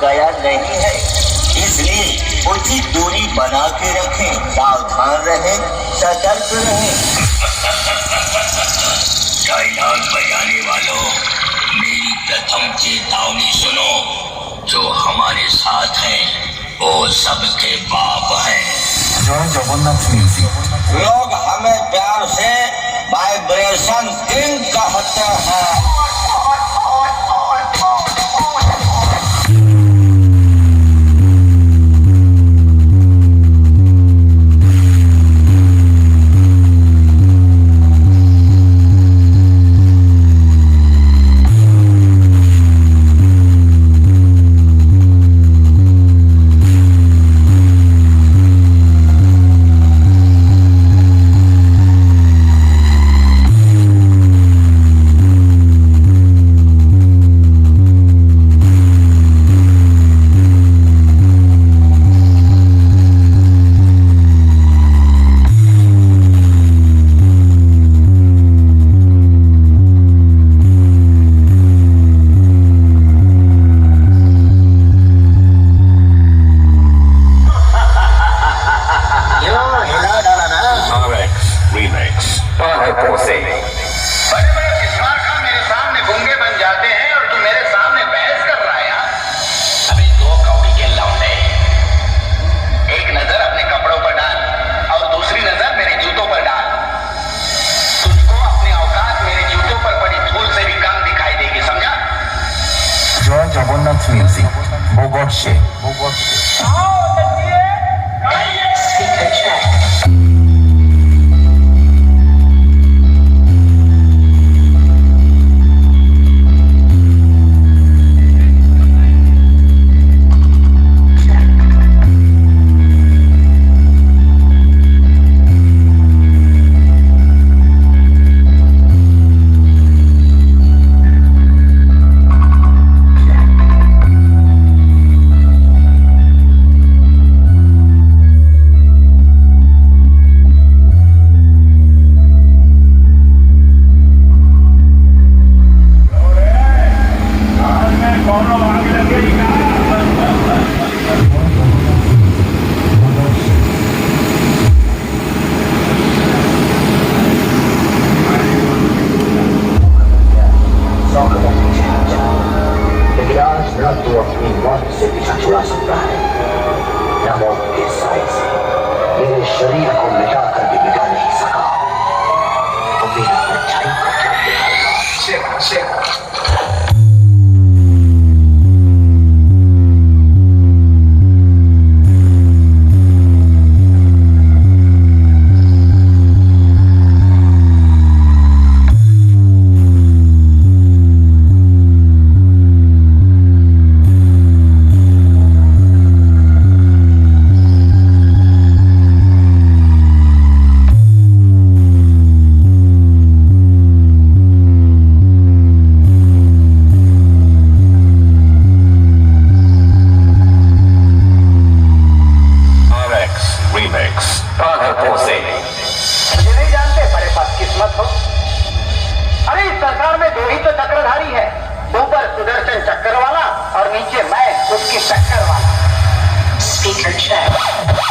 गया नहीं है, इसलिए उचित दूरी बना के रखें, सावधान रहें, सतर्क रहें। डायलॉग बजाने वालों, मेरी प्रथम चेतावनी सुनो। जो हमारे साथ हैं वो सबके बाप हैं। जय जगन्नाथ म्यूजिक। लोग हमें प्यार से वाइब्रेशन किंग कहते हैं। JAGANNATH music, BOGAD से। तू अपनी मौत से पीछा छुड़ा सकता है, न मौत के साए से मेरे शरीर को मिटा कर भी मिटा नहीं सका तो मेरी परछाई को क्या दिखाएगा। मुझे नहीं जानते बड़े बदकिस्मत हो। अरे इस संसार में दो ही तो चक्रधारी है, ऊपर सुदर्शन चक्कर वाला और नीचे मैं उसकी टक्कर वाला। Speaker check.